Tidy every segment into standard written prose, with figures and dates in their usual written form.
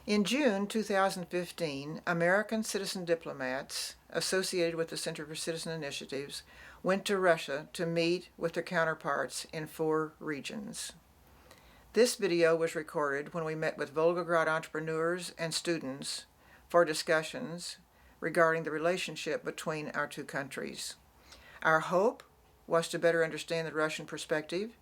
In June 2015, American citizen diplomats associated with the Center for Citizen Initiatives went to Russia to meet with their counterparts in 4 regions. This video was recorded when we met with Volgograd entrepreneurs and students for discussions regarding the relationship between our 2 countries. Our hope was to better understand the Russian perspective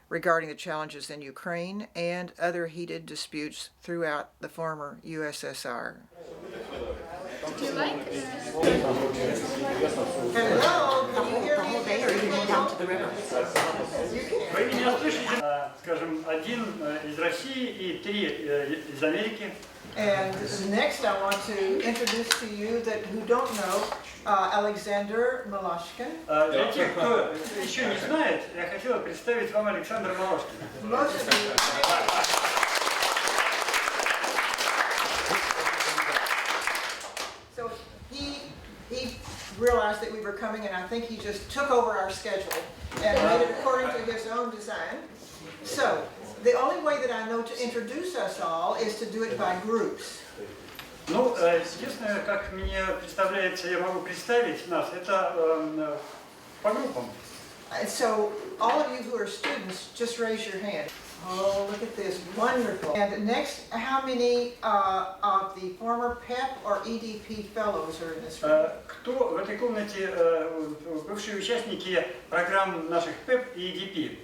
regarding the challenges in Ukraine and other heated disputes throughout the former USSR. Did you like Hello, can you hear me? Or you can down to the river? Вы меня слышите? Скажем, 1 из России и 3 из Америки. And next I want to introduce to you that who don't know Alexander Malashkin. Для тех, кто еще не знает, я хотела представить вам Александра Малашкина. Most of you. So he realized that we were coming, and I think he just took over our schedule and made it according to his own design. So the only way that I know to introduce us all is to do it by groups. Ну, единственное, как мне представляется, я могу представить нас, это по группам. So all of you who are students, just raise your hand. Oh, look at this, wonderful. And next, how many of the former PEP or EDP fellows are in this room? Кто в этой комнате бывшие участники программ наших ПЭП и EDP?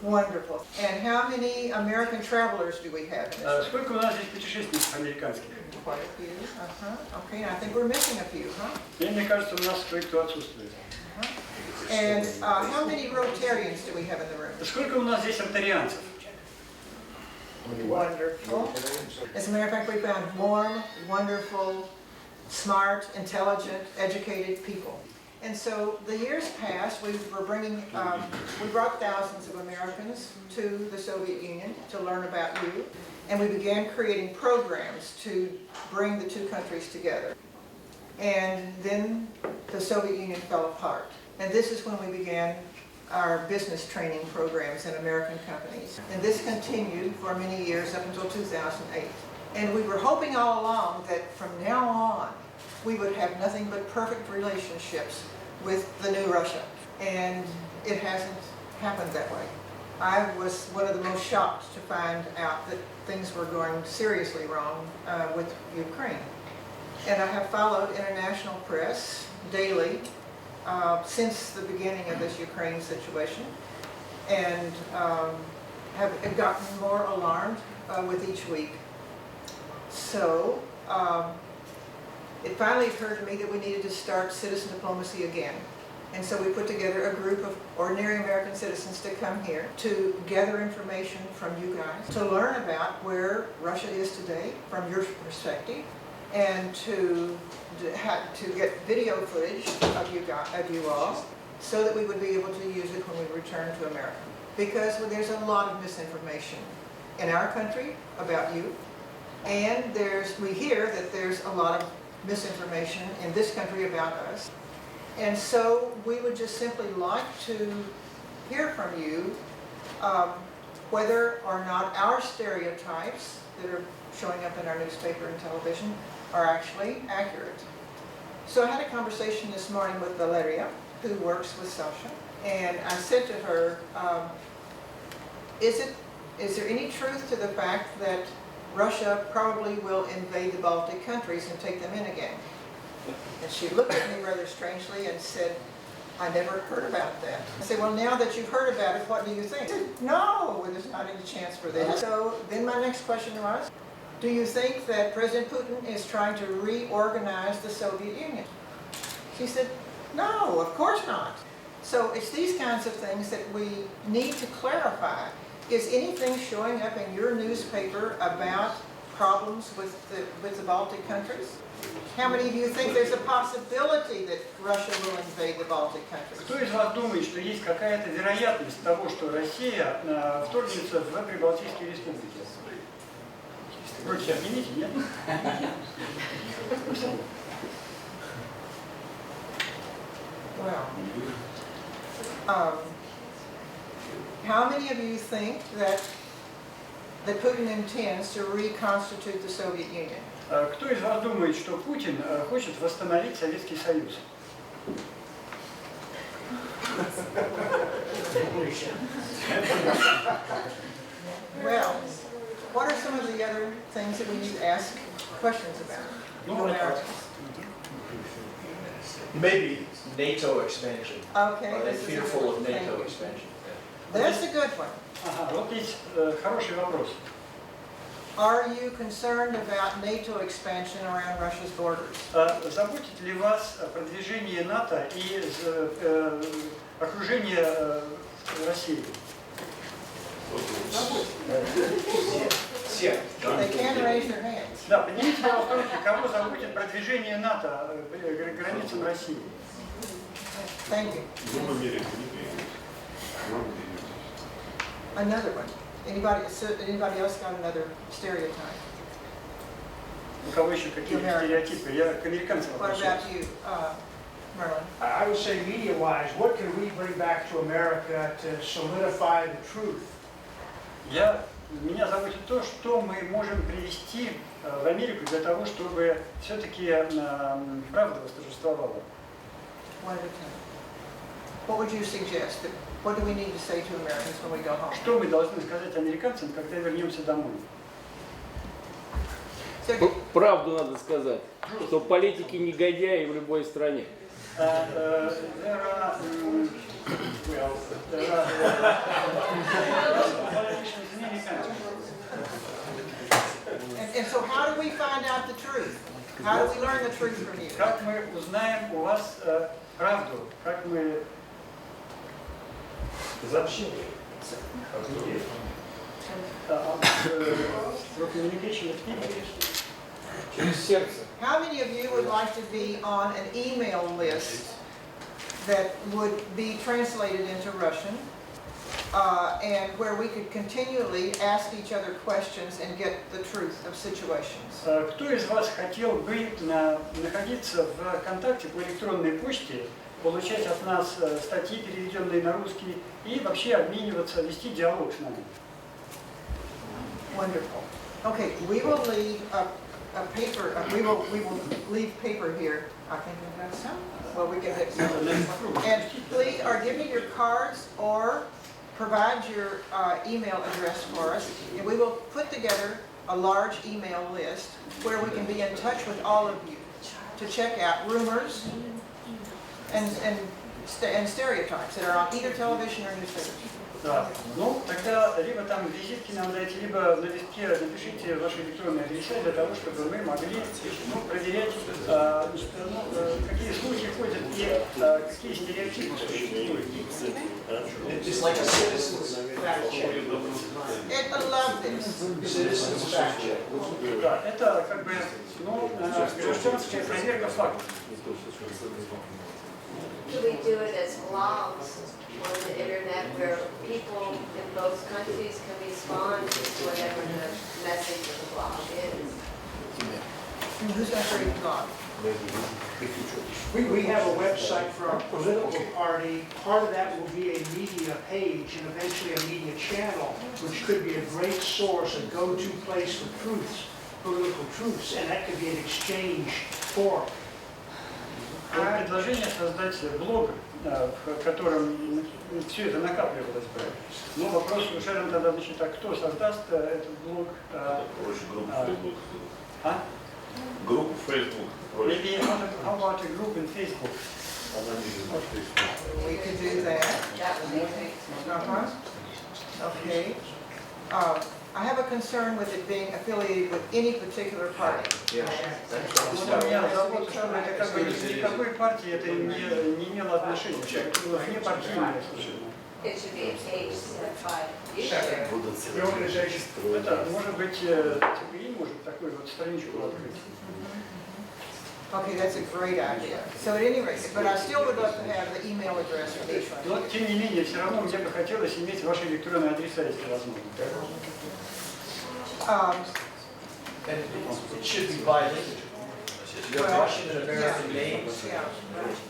Wonderful. And how many American travelers do we have in this room? Сколько у нас здесь путешественников американских? Quite a few. Okay, I think we're missing a few, huh? Мне кажется, у нас кое-кто отсутствует. And how many Rotarians do we have in the room? Сколько у нас здесь ротарианцев? Wonderful. As a matter of fact, we found warm, wonderful, smart, intelligent, educated people. And so the years passed, we brought thousands of Americans to the Soviet Union to learn about you, and we began creating programs to bring the 2 countries together. And then the Soviet Union fell apart. And this is when we began our business training programs in American companies. And this continued for many years up until 2008. And we were hoping all along that from now on, we would have nothing but perfect relationships with the new Russia. And it hasn't happened that way. I was one of the most shocked to find out that things were going seriously wrong with Ukraine. And I have followed international press daily since the beginning of this Ukraine situation, and have gotten more alarmed with each week. So it finally occurred to me that we needed to start citizen diplomacy again. And so we put together a group of ordinary American citizens to come here to gather information from you guys, to learn about where Russia is today from your perspective, and to get video footage of you all, so that we would be able to use it when we return to America. Because there's a lot of misinformation in our country about you, and we hear that there's a lot of misinformation in this country about us. And so we would just simply like to hear from you whether or not our stereotypes that are showing up in our newspaper and television are actually accurate. So I had a conversation this morning with Valeria, who works with Sasha, and I said to her, is there any truth to the fact that Russia probably will invade the Baltic countries and take them in again? And she looked at me rather strangely and said, I never heard about that. I said, well, now that you've heard about it, what do you think? She said, no, there's not any chance for that. So then my next question was, do you think that President Putin is trying to reorganize the Soviet Union? She said, no, of course not. So it's these kinds of things that we need to clarify. Is anything showing up in your newspaper about problems with the Baltic countries? How many of you think there's a possibility that Russia will invade the Baltic countries? Кто из вас думает, что есть какая-то вероятность того, что Россия вторгнется в Прибалтийские республики? Вроде обвините, нет? Well, how many of you think that that Putin intends to reconstitute the Soviet Union? Кто из вас думает, что Путин хочет восстановить Советский Союз? Well, what are some of the other things that we need to ask questions about? Ну, Americans. Maybe NATO expansion. Okay, Are they this is a fearful good of one. Thank NATO you. expansion? That's a good one. Ага, вот есть хороший вопрос. Are you concerned about NATO expansion around Russia's borders? Заботит ли вас продвижение НАТО и окружение России? Все. They can raise their hands. Да, поднимите, пожалуйста, руки, кого заботит продвижение НАТО границам России? Thank you. Another one. Anybody else got another stereotype? У кого еще какие-то стереотипы? Я к американцам What обращаюсь. about you, Merlin? I would say media-wise, what can we bring back to America to solidify the truth? Меня заботит то, что мы можем привести в Америку для того, чтобы все-таки правда восторжествовала. One at a time. What would you suggest? What do we need to say to Americans when we go home? Что мы должны сказать американцам, когда вернемся домой? So, Правду надо сказать, что политики негодяи в любой стране. and so how do we find out the truth? How do we learn the truth from you? Как мы узнаем у вас правду? Как мы... Через сердце. How many of you would like to be on an email list that would be translated into Russian and where we could continually ask each other questions and get the truth of situations? Кто из вас хотел бы находиться в контакте по электронной почте, получать от нас статьи, переведенные на русский, и вообще обмениваться, вести диалог с нами? Wonderful. Okay, we will leave a paper. We will leave paper here. I think we've got some. Well, we can get some. And please, or give me your cards or provide your email address for us, and we will put together a large email list where we can be in touch with all of you to check out rumors and stereotypes that are on either television or newspaper. Да. Ну, тогда либо там визитки нам дайте, либо на листке напишите ваши электронные адреса для того, чтобы мы могли проверять, какие слухи ходят и какие стереотипы существуют. It's like a citizen's fact check. I love this. Citizen's fact check. Да, это как бы гражданская проверка фактов. Do we do it as blogs on the internet where people in both countries can respond to whatever the message of the blog is? Who's going to read the blog? We have a website for our political party. Part of that will be a media page and eventually a media channel, which could be a great source, a go-to place for truths, political truths, and that could be an exchange forum. Предложение создать блог, в котором все это накапливалось бы. Но вопрос у Шерон тогда, значит, а кто создаст этот блог? Проще группу Facebook. А? Группу Facebook. Maybe how about a group in Facebook? We could do that. That would be great. Okay. I have a concern with it being affiliated with any particular party. Yes. У меня забота, чтобы это как бы ни к какой партии это не имело отношения, это было внепартийное совершенно. It should be a page set by you share. The organization. Это может быть ТБИ может такую вот страничку открыть. Okay, that's a great idea. So at any rate, but I still would love to have the email address from each one. Но тем не менее, все равно мне бы хотелось иметь ваши электронные адреса, если возможно. And it should be bilingual. You have Russian and American names. Yeah.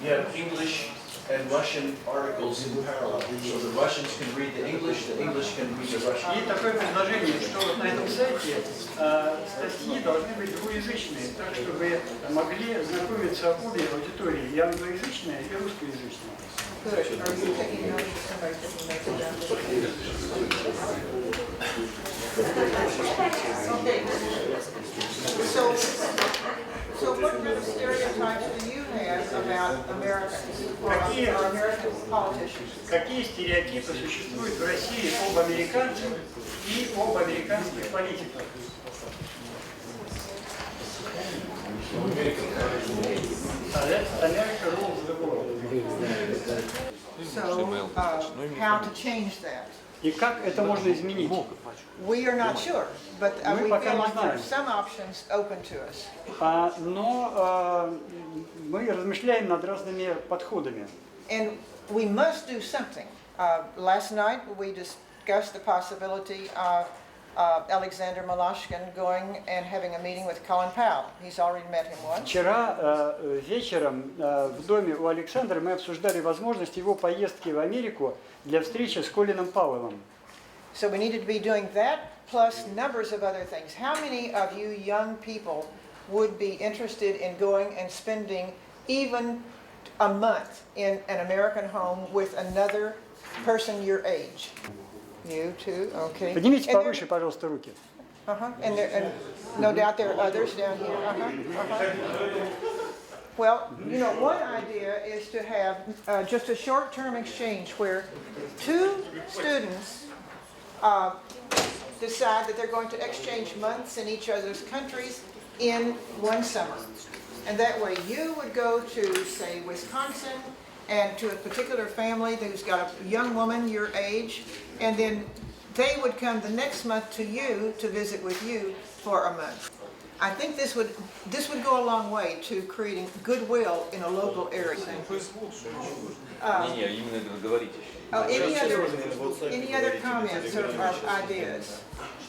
You have English and Russian articles in parallel. So the Russians can read the English can read the Russian. И такое предложение, что вот на этом сайте статьи должны быть двуязычные, так чтобы могли знакомиться обе аудитории, и англоязычная, и русскоязычная. Good. Are you taking notes? Somebody taking notes down? Okay. So what kind of stereotypes do you have about Americans or American politicians? Какие стереотипы существуют в России об американцах и об американских политиках? America rules the world. So, how to change that? И как это можно изменить? We are not sure, but Мы we пока feel не like there are знаем. some options open to us. Но мы размышляем над разными подходами. And we must do something. Last night we discussed the possibility of Alexander Malashkin going and having a meeting with Colin Powell. He's already met him once. Вчера вечером в доме у Александра мы обсуждали возможность его поездки в Америку для встречи с Колином Пауэллом. So we needed to be doing that plus numbers of other things. How many of you young people would be interested in going and spending even a month in an American home with another person your age? You too, okay. Поднимите And there- повыше, пожалуйста, руки. And no doubt there are others down here. Well, you know, one idea is to have just a short-term exchange where two students decide that they're going to exchange months in each other's countries in one summer. And that way you would go to, say, Wisconsin and to a particular family who's got a young woman your age, and then they would come the next month to you to visit with you for a month. I think this would go a long way to creating goodwill in a local area. Не, именно говорите. Oh, any other comments or ideas?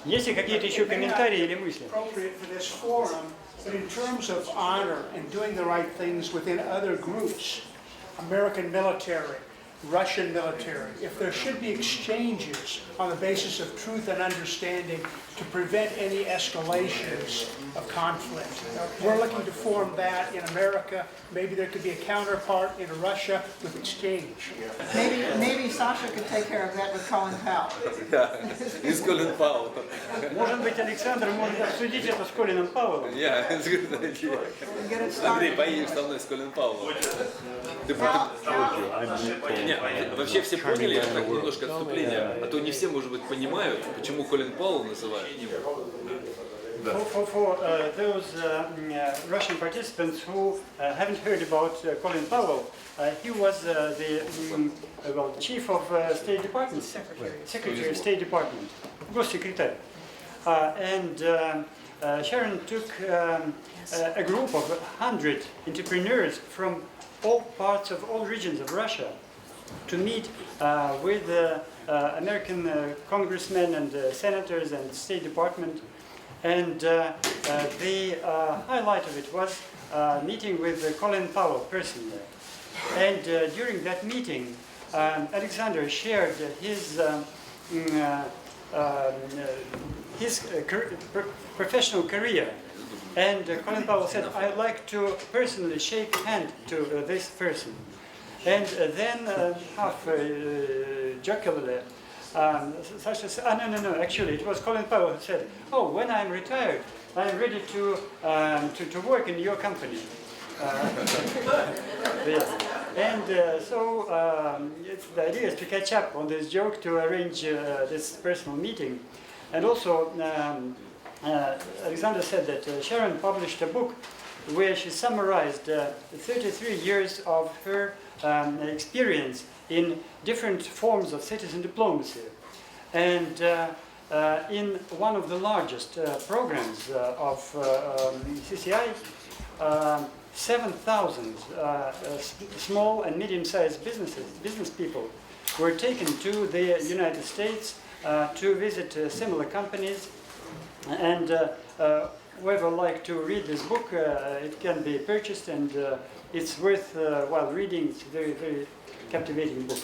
Есть ли какие-то еще комментарии или мысли? Appropriate for this forum, but in terms of honor and doing the right things within other groups, American military, Russian military, if there should be exchanges on the basis of truth and understanding to prevent any escalations of conflict. We're looking to form that in America. Maybe there could be a counterpart in Russia with exchange. Maybe Sasha could take care of that with Colin Powell. И с Колин Пауэллом. Может быть, Александр может обсудить это с Колином Пауэллом? Я, Get it Андрей, started. поедешь со мной с Колин Пауэллом. Нет, вообще все поняли, так немножко отступление, а то не все, может быть, понимают, почему Колин Пауэлл называют. For those Russian participants who haven't heard about Colin Powell, he was the chief of State Department, Secretary of State Department, госсекретарь. And Sharon took a group of 100 entrepreneurs from all parts of all regions of Russia to meet with American congressmen and senators and State Department. And the highlight of it was meeting with Colin Powell personally. And during that meeting, Alexander shared his professional career. And Colin Powell said, I'd like to personally shake hand to this person. And then half jocularly, Sasha said, no, actually it was Colin Powell who said, oh, when I'm retired, I'm ready to work in your company. Yes. And so the idea is to catch up on this joke, to arrange this personal meeting. And also, Alexander said that Sharon published a book where she summarized 33 years of her experience in different forms of citizen diplomacy. And in one of the largest programs of CCI, 7,000 small and medium-sized business people were taken to the United States to visit similar companies. And whoever would like to read this book, it can be purchased, and it's worth while reading. It's a very, very captivating book.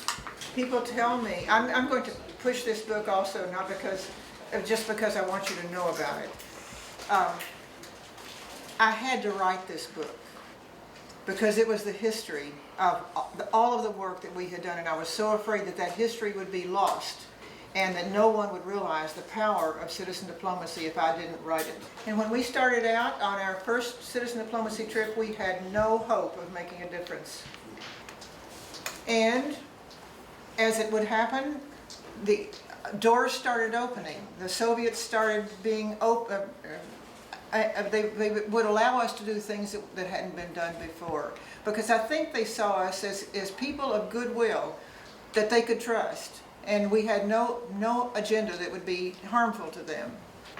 People tell me, I'm going to push this book also, not because, just because I want you to know about it. I had to write this book because it was the history of all of the work that we had done, and I was so afraid that that history would be lost and that no one would realize the power of citizen diplomacy if I didn't write it. And when we started out on our first citizen diplomacy trip, we had no hope of making a difference. And as it would happen, the doors started opening. The Soviets started being open. They would allow us to do things that hadn't been done before. Because I think they saw us as people of goodwill that they could trust. And we had no agenda that would be harmful to them.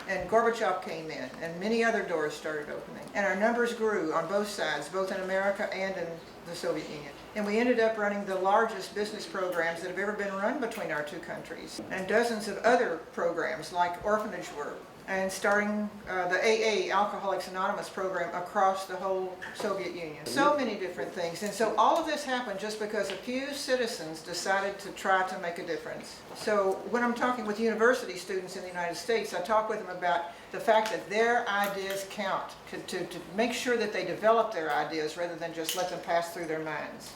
And Gorbachev came in, and many other doors started opening. And our numbers grew on both sides, both in America and in the Soviet Union. And we ended up running the largest business programs that have ever been run between our two countries. And dozens of other programs like orphanage work, and starting the AA, Alcoholics Anonymous program across the whole Soviet Union. So many different things. And so all of this happened just because a few citizens decided to try to make a difference. So when I'm talking with university students in the United States, I talk with them about the fact that their ideas count, to make sure that they develop their ideas rather than just let them pass through their minds.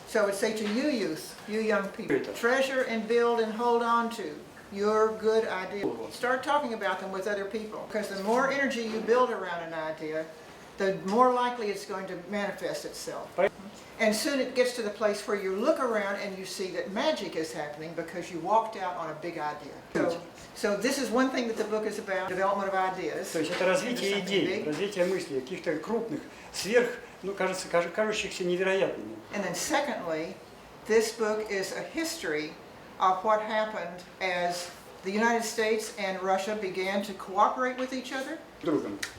So I would say to you youth, you young people, treasure and build and hold on to your good idea. Start talking about them with other people, because the more energy you build around an idea, the more likely it's going to manifest itself. And soon it gets to the place where you look around and you see that magic is happening because you walked out on a big idea. So this is one thing that the book is about, development of ideas. То есть это развитие идей, развитие мыслей, каких-то крупных, кажущихся невероятными. And then secondly, this book is a history of what happened as the United States and Russia began to cooperate with each other,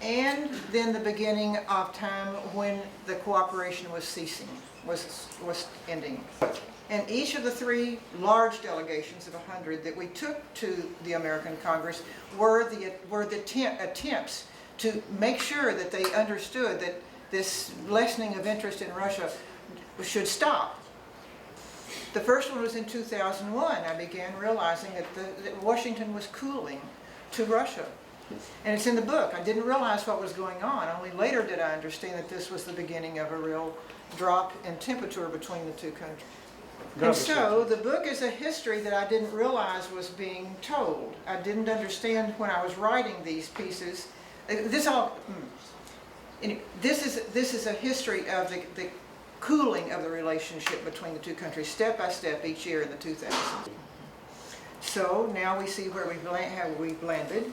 and then the beginning of time when the cooperation was ceasing, was ending. And each of the three large delegations of 100 that we took to the American Congress were the attempts to make sure that they understood that this lessening of interest in Russia should stop. The first one was in 2001. I began realizing that Washington was cooling to Russia. And it's in the book. I didn't realize what was going on. Only later did I understand that this was the beginning of a real drop in temperature between the two countries. And so the book is a history that I didn't realize was being told. I didn't understand when I was writing these pieces. This is a history of the cooling of the relationship between the two countries, step by step, each year in the 2000s. So now we see where how we've landed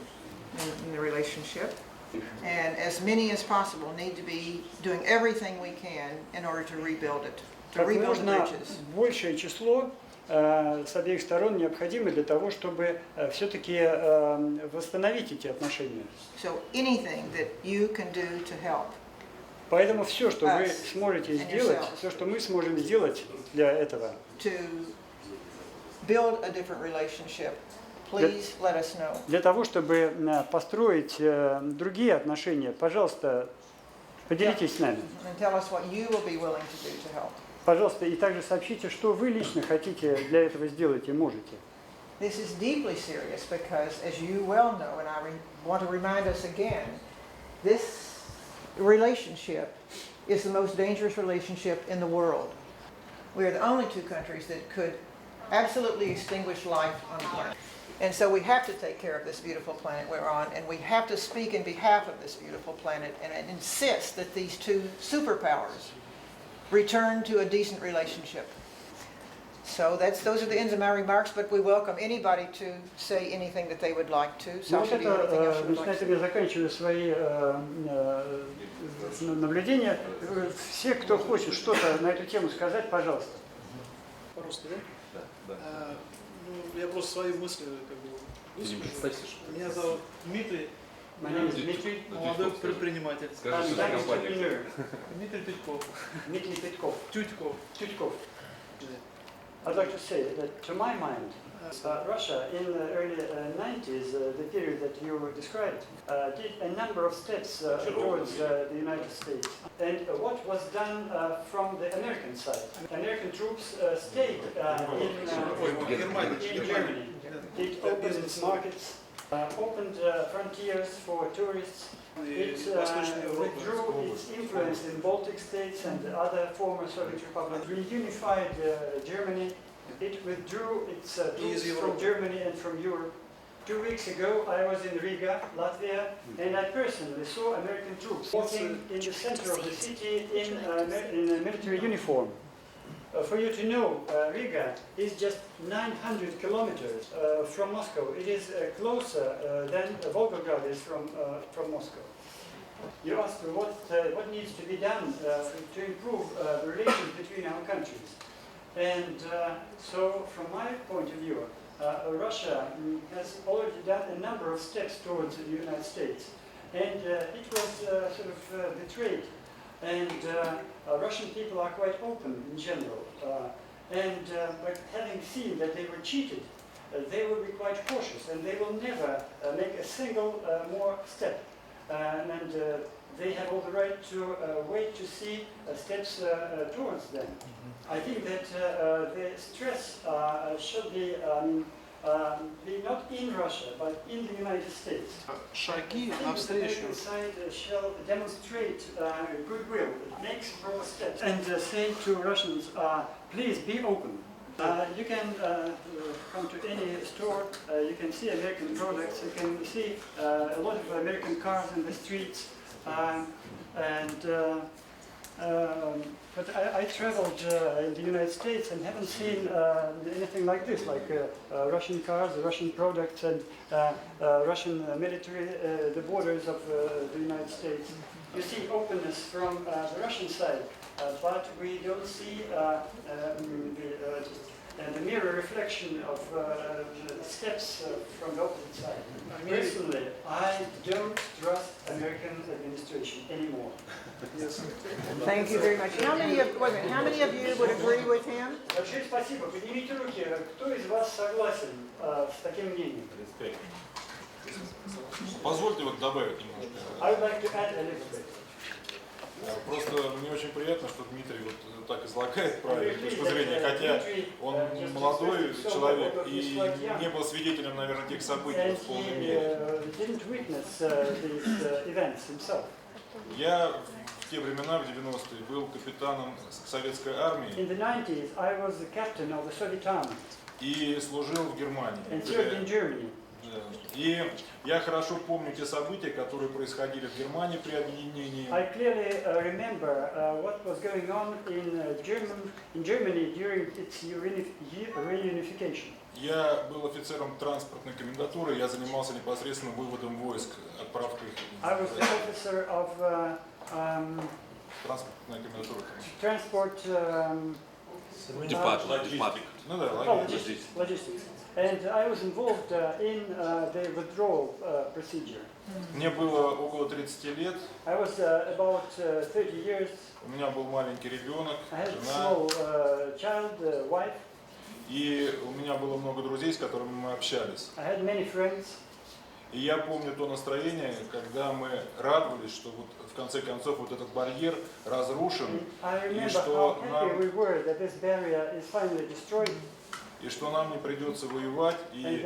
in the relationship, and as many as possible need to be doing everything we can in order to rebuild it, to rebuild the bridges. Большее число с обеих сторон необходимо для того, чтобы все-таки восстановить эти отношения. So anything that you can do to help. Поэтому все, что вы сможете сделать, все, что мы сможем сделать для этого, для того, чтобы построить другие отношения, пожалуйста, поделитесь с нами. Пожалуйста, и также сообщите, что вы лично хотите для этого сделать и можете. This is deeply serious because, as you well know, and I want to remind us again, this relationship is the most dangerous relationship in the world. We are the only two countries that could absolutely extinguish life on the planet. And so we have to take care of this beautiful planet we're on, and we have to speak in behalf of this beautiful planet and insist that these two superpowers return to a decent relationship. So those are the ends of my remarks, but we welcome anybody to say anything that they would like to. So на этом я заканчиваю свои наблюдения. Все, кто хочет что-то на эту тему сказать, пожалуйста. По-русски, да? Да. Я просто свои мысли выскажу. Меня зовут Дмитрий. Дмитрий. Молодой предприниматель. Скажи, что это компания. Дмитрий Тютьков. Дмитрий Тютьков. Тютьков. Тютьков. I'd like to say that to my mind, Russia in the early 90s, the period that you described, did a number of steps towards the United States. And what was done from the American side? American troops stayed in Germany. It opened its markets, opened frontiers for tourists. It withdrew its influence in Baltic states and other former Soviet republics. Reunified Germany. It withdrew its troops from Germany and from Europe. 2 weeks ago, I was in Riga, Latvia, and I personally saw American troops walking in the center of the city in a military uniform. For you to know, Riga is just 900 kilometers from Moscow. It is closer than Volgograd is from Moscow. You asked what needs to be done to improve the relations between our countries. And so, from my point of view, Russia has already done a number of steps towards the United States. And it was sort of betrayed. And Russian people are quite open in general. But having seen that they were cheated, they will be quite cautious and they will never make a single more step. And they have all the right to wait to see steps towards them. I think that the stress should be not in Russia, but in the United States. Шаги The навстречу. American side shall demonstrate goodwill, make broad steps, and say to Russians, please be open. You can come to any store, you can see American products, you can see a lot of American cars in the streets, but I traveled in the United States and haven't seen anything like this, like Russian cars, Russian products, and Russian military, the borders of the United States. You see openness from the Russian side, but we don't see the mirror reflection of steps from the opposite side. Personally, I don't trust American administration anymore. Yes. Thank you very much. How many of you would agree with him? Большое спасибо. Поднимите руки. Кто из вас согласен с таким мнением? Позвольте вот добавить немножко. I would like to add a little bit. Просто мне очень приятно, что Дмитрий вот так излагает правильную точку зрения, хотя он молодой человек и не был свидетелем, наверное, тех событий в полной мере. Я в те времена, в 90-е, был капитаном советской армии и служил в Германии. И я хорошо помню те события, которые происходили в Германии при объединении. I clearly remember what was going on in Germany during its reunification. Я был офицером транспортной комендатуры, я занимался непосредственно выводом войск, отправкой их. I was the officer of Транспортная комендатура. transport. Ну да, Logistics. And I was involved in the withdrawal procedure. Мне было около 30 лет. I was about 30 years. У меня был маленький ребенок, I had a жена. small child, wife. И у меня было много друзей, с которыми мы общались. I had many friends. И я помню то настроение, когда мы радовались, что вот в конце концов вот этот барьер разрушен, и что нам не придется воевать, и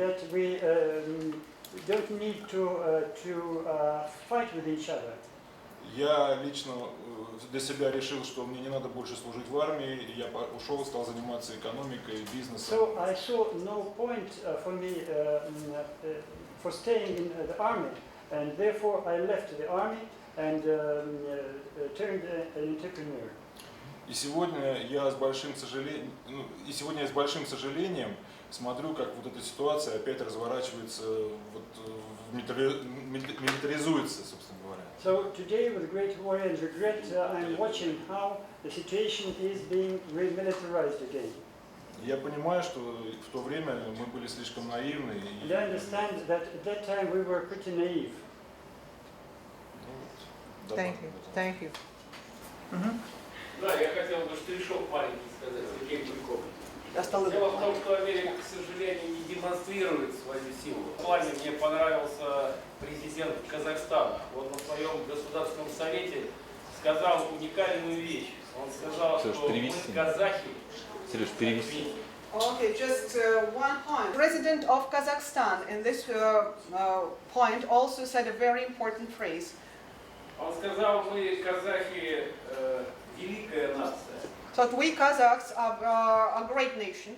я лично для себя решил, что мне не надо больше служить в армии, и я ушел, стал заниматься экономикой, бизнесом. So I saw no point for me for staying in the army, and therefore I left the army and turned an entrepreneur. И сегодня я с большим сожалением смотрю, как вот эта ситуация опять разворачивается, вот, милитаризуется, собственно говоря. So today, with great worry and regret, I'm watching how the situation is being remilitarized again. Я понимаю, что в то время мы были слишком наивны. And I understand that at that time we were pretty naive. Thank you. Thank you. Да, я хотел бы штришок маленький сказать, Сергей Кульков. осталось. Дело в том, что Америка, к сожалению, не демонстрирует свою силу. В плане мне понравился президент Казахстана. Он на своем государственном совете сказал уникальную вещь. Он сказал, что мы казахи. Сереж, перевести. Okay, just one point. President of Kazakhstan in this point also said a very important phrase. Он сказал, мы казахи великая нация. So we Kazakhs are a great nation,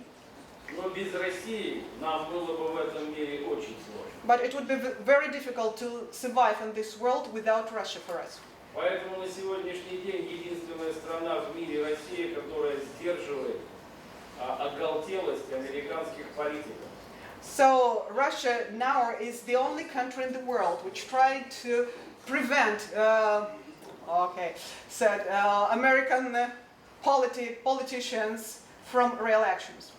Но без России нам было бы в этом мире очень сложно. but it would be very difficult to survive in this world without Russia for us. Поэтому на сегодняшний день единственная страна в мире, Россия, которая сдерживает оголтелость американских политиков. So Russia now is the only country in the world which tried to prevent, American politicians from real actions,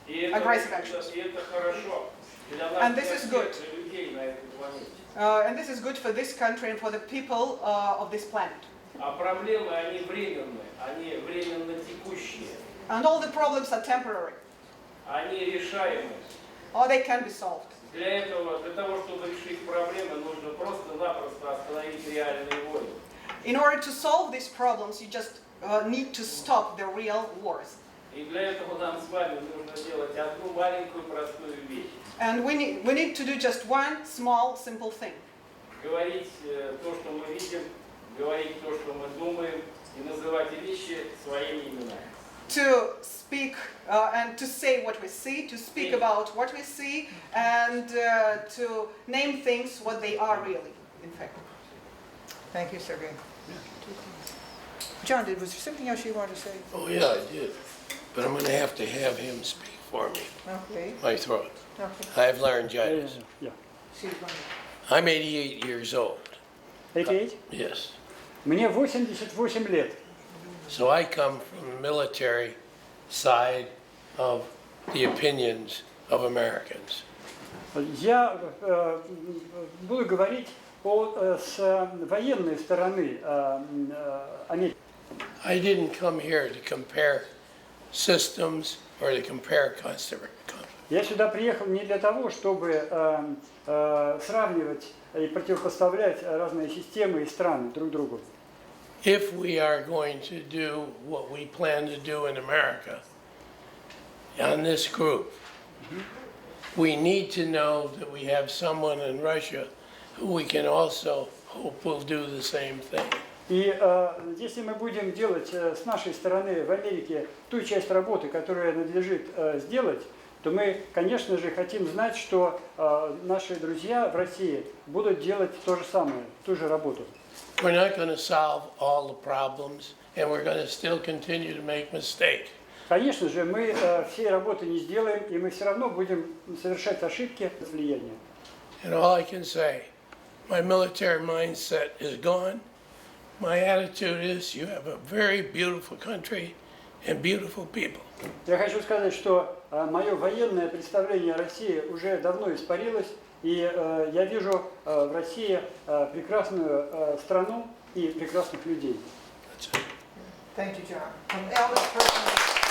aggressive actions. И это хорошо. Для And нас, this is для good. всех, для людей на этой планете. And this is good for this country and for the people of this planet. А проблемы, они временные, они временно текущие, And all the problems are temporary, они решаемые. or they can be solved. Для того, чтобы решить проблемы, нужно просто-напросто остановить реальные войны. In order to solve these problems, you just need to stop the real wars. И для этого нам с вами нужно делать одну маленькую простую вещь. And we need to do just one small, simple thing. Говорить то, что мы видим, говорить то, что мы думаем, и называть вещи своими именами. To speak and to say what we see, to speak about what we see, and to name things what they are really, in fact. Thank you, Sergey. John, was there something else you wanted to say? Oh, yeah, I did. But I'm going to have him speak for me. Okay. My throat. Okay. I have laryngitis. Yeah. I'm 88 years old. 88? Yes. Мне 88 лет. So I come from the military side of the opinions of Americans. Я буду говорить с военной стороны Америки. I didn't come here to compare systems or to compare customers. Я сюда приехал не для того, чтобы сравнивать и противопоставлять разные системы и страны друг другу. If we are going to do what we plan to do in America on this group, we need to know that we have someone in Russia who we can also hope will do the same thing. И если мы будем делать с нашей стороны в Америке ту часть работы, которая надлежит сделать, то мы, конечно же, хотим знать, что наши друзья в России будут делать то же самое, ту же работу. We're not going to solve all the problems, and we're going to still continue to make mistakes. Конечно же, мы всей работы не сделаем, и мы все равно будем совершать ошибки влияния. And all I can say, my military mindset is gone. My attitude is, you have a very beautiful country and beautiful people. Я хочу сказать, что мое военное представление о России уже давно испарилось, и я вижу в России прекрасную страну и прекрасных людей. Thank you, John. From eldest person